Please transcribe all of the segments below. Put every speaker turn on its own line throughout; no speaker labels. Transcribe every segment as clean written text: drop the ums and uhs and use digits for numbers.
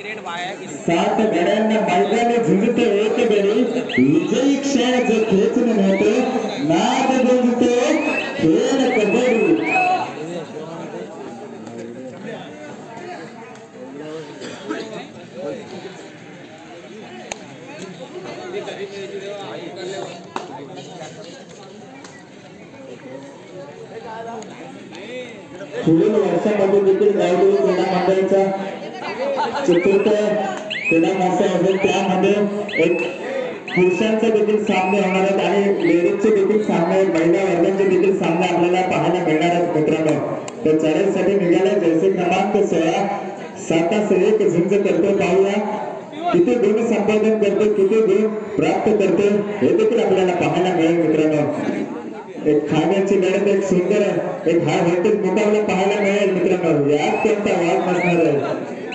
सात गड्यांना मैदानी झुंजतो एक बेरी विजयी क्षण जो खेचून नेतो नाद गुंजतो खेळ कबड्डी पुढील वर्षामध्ये देखील गावडोली क्रीडा मंडळाचा चतुर्थ क्रीडा महोत्सव असेल त्यामध्ये एक पुरुषांचे देखील सामने होणार आहेत आणि लेडीजचे देखील सामने महिला वर्गाचे देखील सामने आपल्याला पाहायला मिळणार आहेत मित्रांनो. तर चढाईसाठी निघाले जैसे क्रमांक 16 7 1 झुंज करतो पाहूया किती गुण संपादन करते किती गुण प्राप्त करते हे देखील आपल्याला पाहायला मिळेल मित्रांनो. एक खाण्याची लढत एक सुंदर एक हा हेतूच मुकाबला पाहायला मिळेल मित्रांनो. यात कोणता वाद नसणार आहे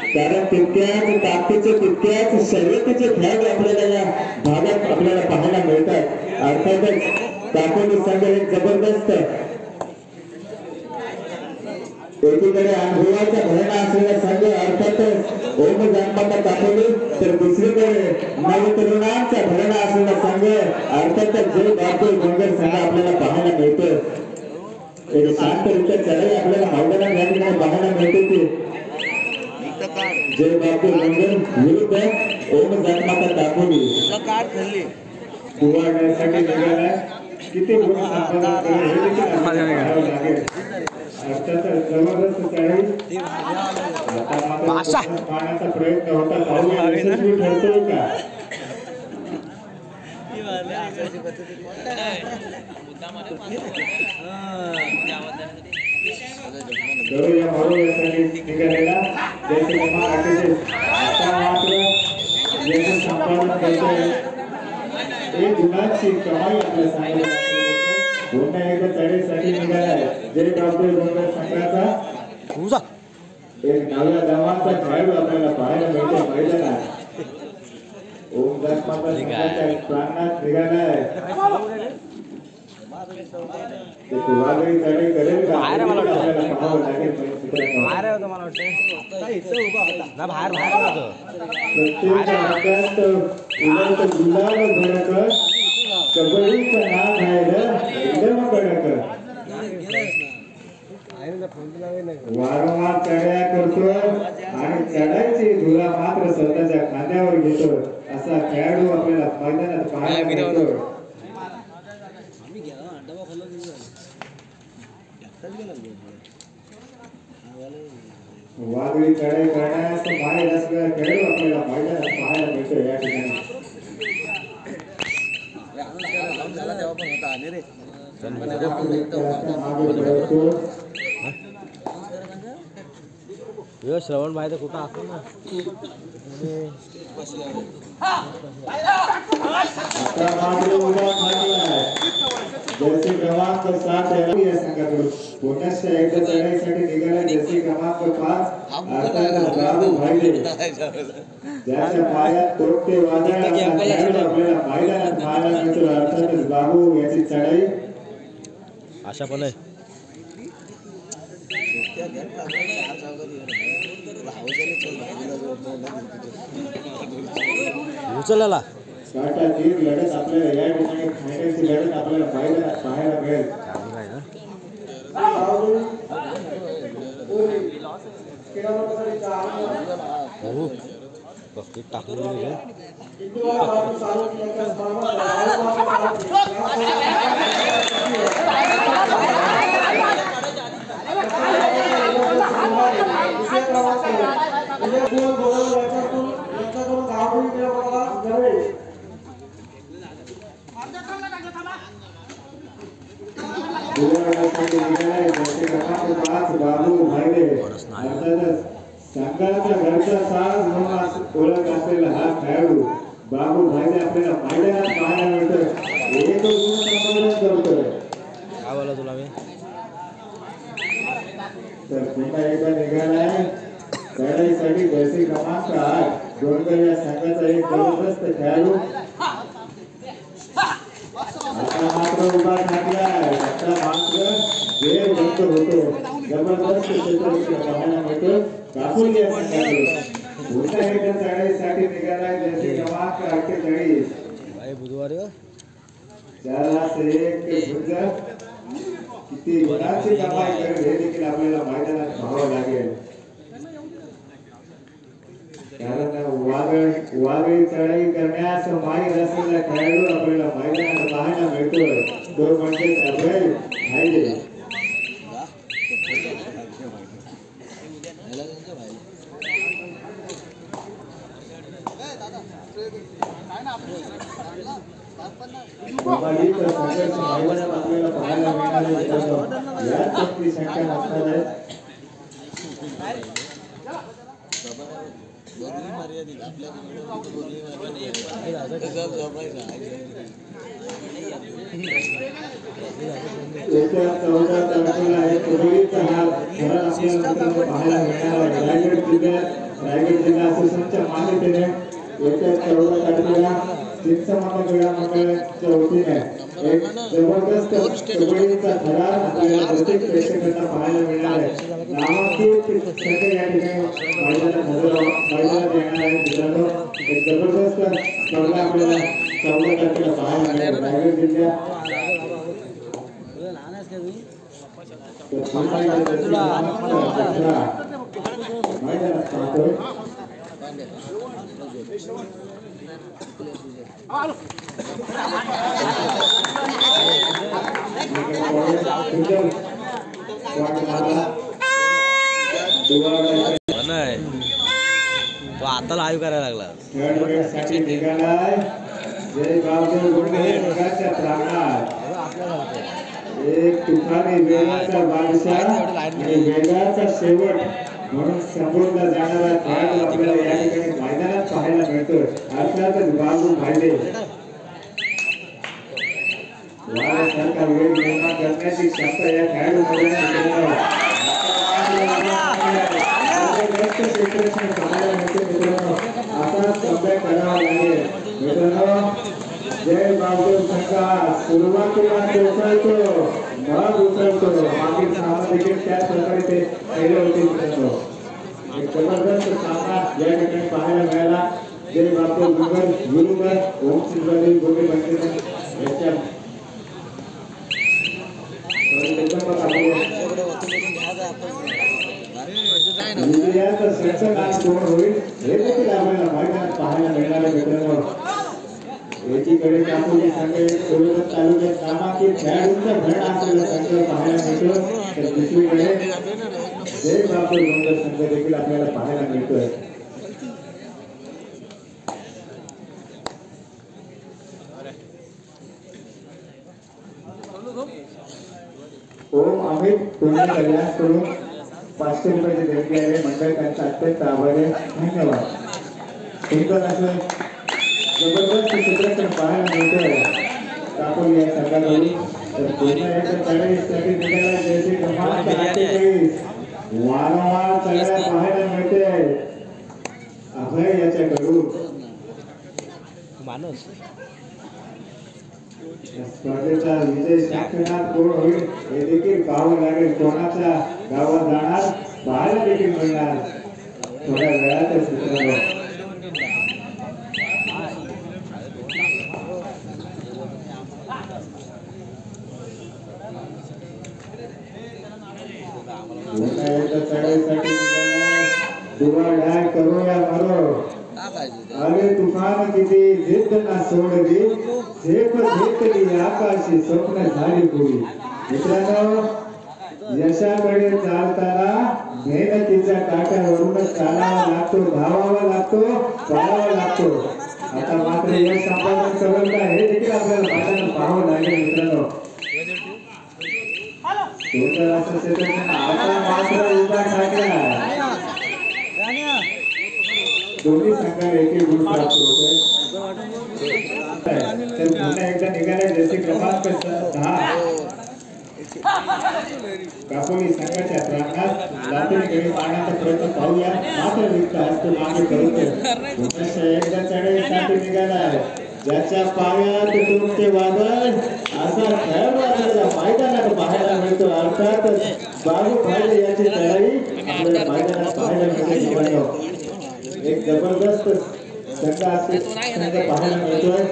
कारण तितक्याच ताकदीचे तितक्याच शर्यतीचे खेळ आपल्याला या भागात आपल्याला पाहायला मिळतात. अर्थातच दापोली संघ एक जबरदस्त एकीकडे अनुभवाचा भरणा असलेला संघ अर्थातच ओम जानमाता दापोली तर दुसरीकडे नवतरुणांचा भरणा असलेला संघ अर्थातच जय बापू गोंगर संघ आपल्याला पाहायला मिळतो. एक शांतरित्या चढाई आपल्याला मैदानात या ठिकाणी पाहायला मिळते की जय बापू गोंगर विरुद्ध ओम जानमाता दापोली कुवाडण्यासाठी निघाला किती गुण संपादन करेल हे देखील पाहावं लागेल. अर्थातच जबरदस्त चढाई पाहण्याचा प्रयत्न होता पाहूया यशस्वी ठरतोय का. या महोत्सवासाठी निघालेला जैसे क्रमांक 38 आता मात्र यश संपादन करतोय एक गुणाची कमाई आपल्या संघाला पुन्हा एकदा चढाईसाठी निघालाय जय बापू गोंगर संघाचा एक नव्या जवानचा खेळाडू आपल्याला पाहायला मिळतो मैदानात. ओम जानमाता संघाच्या प्रांगणात निघालाय वागळी चढाई करेल का आपल्याला पाहावं लागेल. प्रत्येक हातात उलट गुलाल भडक कबड्डीचं नाव राहिलं एकदम कडक. वारंवार चढाया करतो आणि चढाईची धुरा मात्र स्वतःच्या खांद्यावर घेतो असा खेळाडू आपल्याला मैदानात पाहायला मिळतो. वादळी चढाई करण्यास बाहेर असलेला खेळाडू आपल्याला मैदानात पाहायला मिळतो या ठिकाणी.
श्रवण माहिती कुठं असतो ना
जैसे क्रमांक 7 या संघाकडून पुण्याच्या एकदा चढाईसाठी निघाला जैसे क्रमांक 5 अर्थातच बाबू भाईले ज्याच्या पायात तोडते वादळ आपल्याला मैदानात पाहायला मिळतो. अर्थातच बाबू याची चढाई
आशा पण आहे उचलला
काटा तीर लढत आपल्याला या ठिकाणी फायनलची लढत आपल्याला पाहायला मिळेल. बाबू भाईले संघाचा घरचा साज म्हणून ओळख असलेला हा खेळाडू बाबू भाईले आपल्याला मैदानात पाहायला मिळतो. एक गुण संपादन करतोय तर पुन्हा एकदा निघालाय चढाईसाठी जैसे क्रमांक 8 गोंगर या संघाचा एक जबरदस्त खेळाडू आता मात्र उभा ठाकलाय. आता मात्र वेळ बंद होतो जबरदस्त क्षेत्ररक्षण पाहायला मिळतो. दापोली या संघाकडून
पुन्हा एकदा चढाईसाठी निघाला जर्सी क्रमांक 48
भाई बुधवारी हो.
4-1 गुजर किती गुणाची कमाई करेल हे देखील आपल्याला मैदानात पाहावं लागेल कारण वादळी चढाई करण्यास माहीत असलेला खेळाडू आपल्याला मैदानात पाहायला मिळतोय तो म्हणजे अभय हायदे संघर्ष मैदानात आपल्याला पाहायला मिळणार या चौथी संख्या असणार आहे येत्या 14 तारखेला एक उदगीरचा हा खेळ आपल्याला पाहायला मिळणार आहे रायगड जिल्हा असोसिएशनच्या मान्यतेने येत्या 14 तारखेला चिंचमामा क्रीडा मंडळाच्या वतीने एक जबरदस्त कबड्डीचा थरार आपल्याला प्रत्येक प्रेक्षकांना पाहायला मिळणार आहे नामांकित संख्या या ठिकाणी मैदानात येणार आहे मित्रांनो एक जबरदस्त स्पर्धा आपल्याला 14 तारखेला पाहायला मिळेल रायगड जिल्ह्यात मैदानात पाहतोय
तो आता लाईव्ह करायला लागला
एक तुफानी वेगाचा बादशाह आणि वेगाचा शेवट म्हणून संपूर्ण जाणारा खेळ आपल्याला या ठिकाणी मैदानात पाहायला मिळतो अर्थातच बाबू भांडे वाऱ्यासारखा वेग निर्माण करण्याची क्षमता या खेळाडूमध्ये आता कमबॅक करावा लागेल मित्रांनो जय बाबू संघा सुरुवातीला कोसळतो मग उचलतो मागील सामना देखील त्याच प्रकारे ते केले होते मित्रांनो एक जबरदस्त सामना या ठिकाणी पाहायला मिळाला जय बाबू गुरुगर ओम सिंगल गोपी बंदे याच्या पाहायला मिळणार मित्रांनो एकीकडे कापूरची संघ सोलापूर तालुक्यात नामांकित खेळाडूंचा भरणा असलेला संघ पाहायला मिळतो तर दुसरीकडे जय बापूर गोंधळ संघ देखील आपल्याला पाहायला मिळतोय ओम अमित तुम्ही कल्याणकडून 500 रुपयाचे देणगी आहे मंडळ त्यांचा अत्यंत आभारी धन्यवाद सुंदर असं जबरदस्त चित्रपट पाहायला मिळतोय कापूर या संघाकडून तर पुन्हा एकदा चढाईसाठी निघाला जयश्री क्रमांक 48 वारंवार चढाई पाहायला मिळते अभय याच्याकडून
माणूस
स्पर्धेचा विजय साक्षीनाथ कोण होईल हे देखील पाहावं लागेल कोणाच्या गावात जाणार पाहायला देखील मिळणार थोड्या वेळातच मित्रांनो चढाईसाठी दुवा ढाय करूया मरो अरे तुफान किती जिद्द ना सोडली झेप घेतली आकाशी स्वप्न झाली पुरी मित्रांनो यशाकडे चालताना मेहनतीच्या काट्यावरूनच चालावा लागतो धावावा लागतो पळावा लागतो आता मात्र यश संपादन करेल का हे देखील आपल्याला मैदानात पाहावं लागेल मित्रांनो सुंदर असं क्षेत्र आता मात्र उभा टाकला दोन्ही संघाला एक गुण प्राप्त होतोय तर पुन्हा एकदा निघाले जसे क्रमांक 10 कापोली संघाच्या प्रांगणात लातूरकडे पाहण्याचा प्रयत्न पाहूया मात्र विकता असतो मागे करतोय पुन्हा एकदा चढाईसाठी निघाला ज्याच्या पायात तुमचे वादळ असा खेळ आपल्याला मैदानात पाहायला मिळतो अर्थातच बाबू भांडे याची चढाई आपल्याला मैदानात पाहायला मिळते एक जबरदस्त संघ असते संघ पाहायला मिळतोय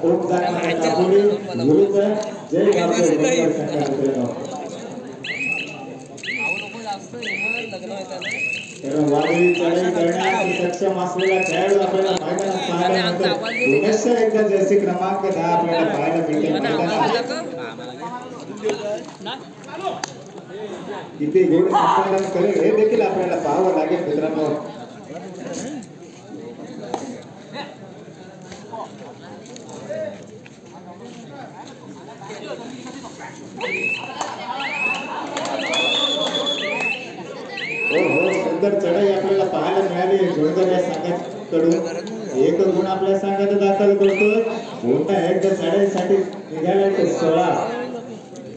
ओम जागरण दापोली विरुद्ध जय गावकर संघ कारण वादळी चढाई करण्यास सक्षम असलेला खेळाडू आपल्याला मैदानात पाहायला मिळतो पुनश्च एकदा जर्सी क्रमांक 10 आपल्याला पाहायला मिळते मैदानात किती गुण संपादन करेल हे देखील आपल्याला पाहावं लागेल मित्रांनो हो सुंदर चढाई आपल्याला पाहायला मिळाली जोरदार या संघाकडून एक गुण आपल्या संघात दाखल करतोय पुन्हा एकदा चढाईसाठी निघाला तो 16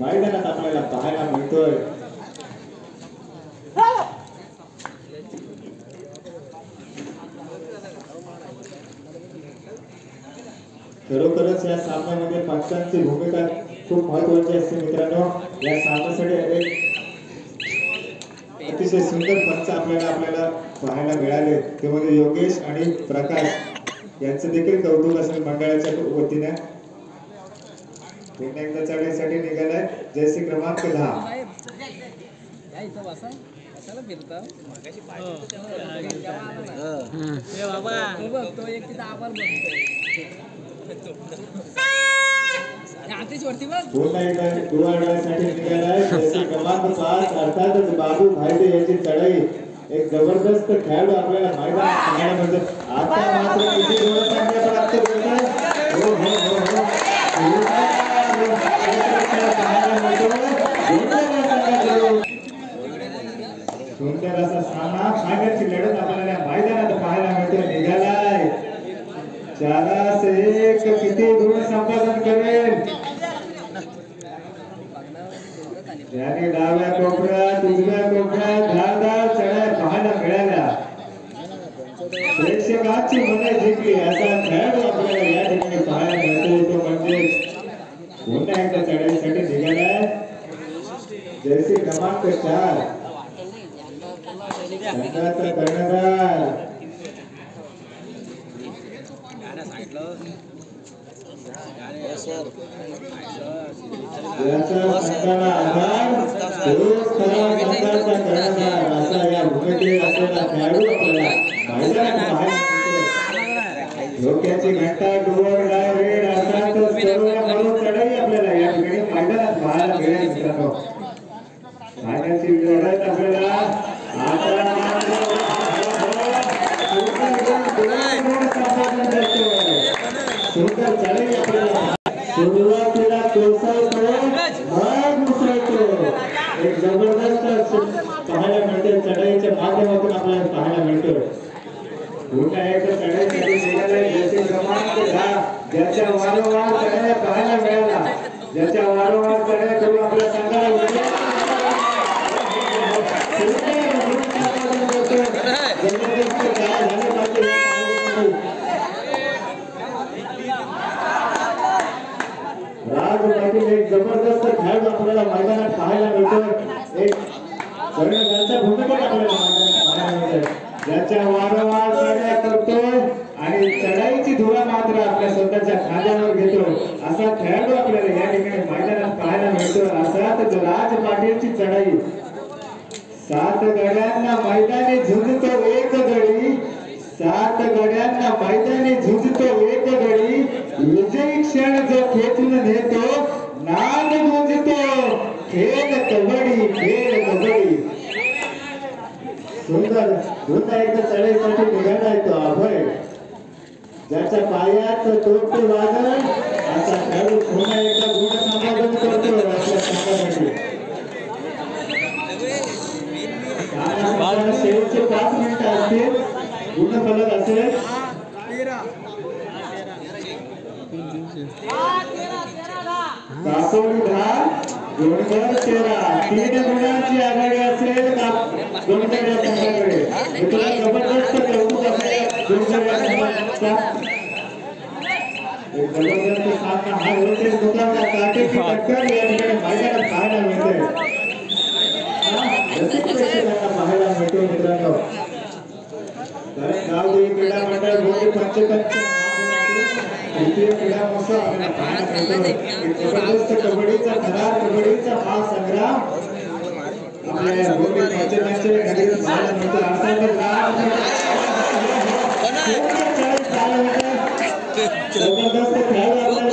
मैदानात आपल्याला पाहायला मिळतोय खरोखरच या सामन्यामध्ये पंचांची भूमिका खूप महत्त्वाची असते मित्रांनो या सामन्यासाठी अतिशय सुंदर पंच आपल्याला पाहायला मिळाले ते म्हणजे योगेश आणि प्रकाश यांचं देखील कौतुक असेल मंडळाच्या वतीने पुन्हा एकदा चढाईसाठी निघालाय जर्सी क्रमांक 10 पुन्हा एकदा दुवाड्यासाठी निघालाय जर्सी क्रमांक 5 अर्थातच बाबू भाईदे यांची चढाई एक जबरदस्त खेळाडू आपल्याला मैदानात पाहायला मिळतो आता मात्र किती गुण संख्या प्राप्त करतोय हो हो हो सुंदर असा सामना फायनलची लढत आपल्याला मैदानात पाहायला मिळतो निघालाय 4-1 किती गुण संपादन करेल याने डाव्या कोपऱ्यात उजव्या कोपऱ्यात धारदार चढाई पाहायला मिळाल्या प्रेक्षकांची मने जिंकली असा खेळाडू आपल्याला या ठिकाणी पाहायला मिळतो तो म्हणजे पुन्हा एकदा चढाईसाठी निघालाय जर्सी क्रमांक 4 संघाचा कर्णधार याचा संघाला आधार तोच खरा संघाचा कर्णधार असा या भूमिकेत असलेला खेळाडू आपल्याला मैदानात पाहायला मिळतो डोक्याची घंटा डोर डाय रेड अर्थातच सर्व म्हणून चढाई आपल्याला या ठिकाणी मैदानात पाहायला मिळेल मित्रांनो फायनलची लढत आपल्याला सुंदर चढाई आपल्याला सुरुवातीला कोसळतो मग उसळतो एक जबरदस्त पाहायला मिळते चढाईच्या माध्यमातून आपल्याला पाहायला मिळतो पुन्हा एकदा चढाईसाठी निघाले जर्सी क्रमांक 10 ज्याच्या वारंवार चढाया पाहायला मिळाला ज्याच्या वारंवार चढाया करून आपल्या संघाला राज पाटील एक जबरदस्त खेळाडू आपल्याला मैदानात पाहायला मिळतो एक कर्णधाराच्या भूमिकेत आपल्याला मैदानात पाहायला मिळतो ज्याच्या वारंवार चढाया करतोय आणि चढाईची धुरा मात्र आपल्या स्वतःच्या खांद्यावर घेतो असा खेळाडू आपल्याला या ठिकाणी मैदानात पाहायला मिळतो अर्थात राज पाटीलची चढाई 7 गड्यांना मैदानी झुंजतो एक गडी 7 गड्यांना मैदानी झुंजतो एक गडी विजयी क्षण जो खेचून नेतो नाद गुंजतो खेळ कबड्डी सुंदर पुन्हा एकदा चढाईसाठी निघाला तो अभय ज्याच्या पायात तोडते वादळ असा खेळाडू पुन्हा एकदा गुण संपादन करतो आपल्या संघासाठी शेवटचे 5 मिनिटं असतील गुण फलक असेल काकोडी 10 जोडकर 13 3 गुणांची आघाडी असेल जोडकर या संघाकडे तुला जबरदस्त कौतुक असेल जोडकर या संघाचा एक जबरदस्त सामना हा होते दुकानला काटेची टक्कर या ठिकाणी मैदानात पाहायला मिळते रसिक प्रेक्षकांना पाहायला मिळतो मित्रांनो यामध्ये पंचकंच तृतीय क्रीडा महोत्सव आपल्याला पाहण्यात मिळतो. जबरदस्त कबड्डीचा थरार, कबड्डीचा महासंग्राम आपल्या भूमी पंचकंचे घरी पाहायला मिळतो. अर्थातच जबरदस्त खेळ आपल्याला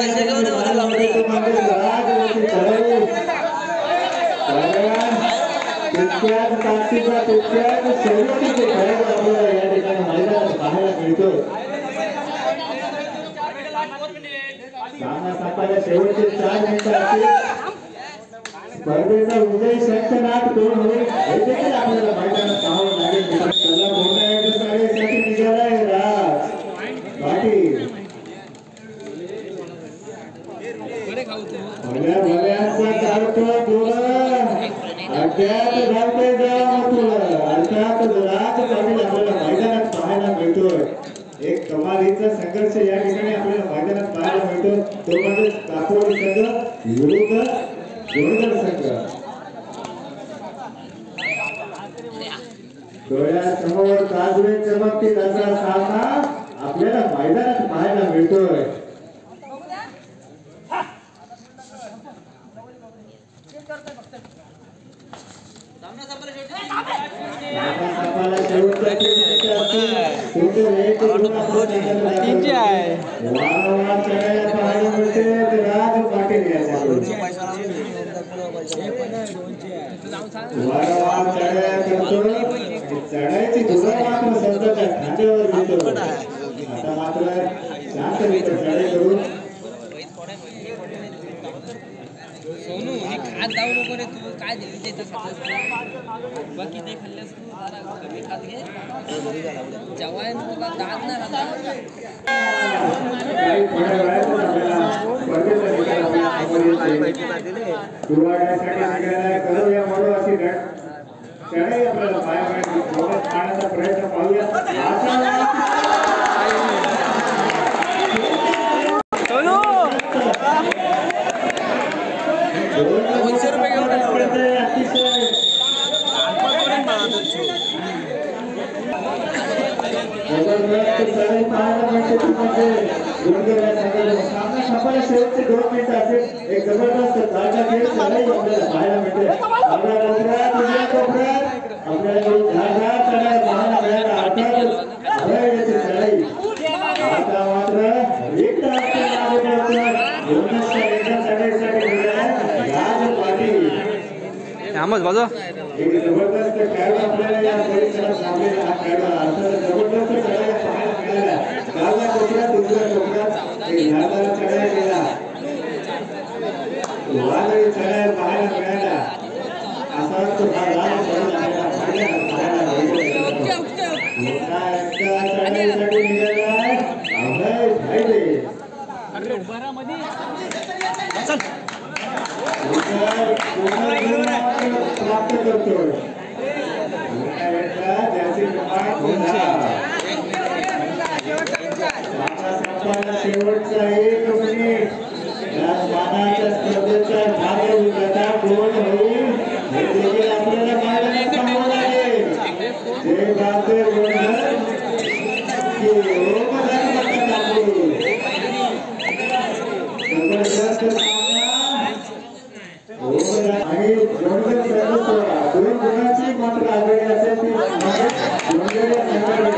तितक्याच ताकदीचा तितक्याच शर्यतीचे खेळ आपल्याला या ठिकाणी मैदानात पाहायला मिळतो. सामना संपायला शेवटचे 4 मिनिटं असतील. स्पर्धेचा विजय शंखनाद कोण होईल हे देखील आपल्याला मैदानात पाहावं लागेल. त्याला मोठ्या एका साडेसाठी निघालाय राज पाटील. भल्याचा काढतो दोन अड्यात घालते जावा तुला. अर्थात राज पाटील आपल्याला मैदानात पाहायला मिळतोय. एक कमालीचा संघर्ष या ठिकाणी आपल्याला मैदानात पाहायला मिळतो. तो म्हणजे कापोडी संघ विरुद्ध जोरदार संघ. डोळ्यासमोर काजवे चमकतील असा सामना आपल्याला मैदानात पाहायला मिळतोय. चढायची धुरा मात्र संतांच्या खांद्यावर घेतो. आता मात्र शांतरित्या चढाई करून
सोनू हे खात जाऊ नको रे. तू काय दिली ते बाकी ते खाल्लंस तू जरा कमी खात घे. जेवाय नको का दात ना राहता.
करूया म्हणून अशी चढाई आपल्याला पाहण्याचा प्रयत्न पाहूया. शेवटचे 2 मिनिटं असेल. एक जबरदस्त ताजा खेळ चढाई आपल्याला पाहायला मिळते. आपल्या कोपऱ्यात आपल्याला धारदार चढाई पाहायला मिळायला अर्थातच भयाची चढाई. आता मात्र एक चढाईसाठी राज पाटील
बाजू
एक जबरदस्त खेळ आपल्याला या परिसरात सामने हा खेळ अर्थात जबरदस्त चढाई पाहायला मिळाल्या. डाव्या कोपऱ्यात उजव्या कोपऱ्यात एक धारदार चढाई केला. वादळी चढाई पाहायला मिळाल्या. असा तो हा राज पाहायला मिळतो. चढाईसाठी निघाला अभय भाईले. प्राप्त करतोय. शेवटचा 1 मिनिट या मानाच्या स्पर्धेचा भाग विजेता कोण होईल हे देखील आपल्याला मैदानात पाहावं लागेल. जे गावचे गोंधळ की जबरदस्त आणि गोंधळ सर्वस्व 2 गुणांची मात्र आघाडी असेल ती गोंधळ संघाकडे.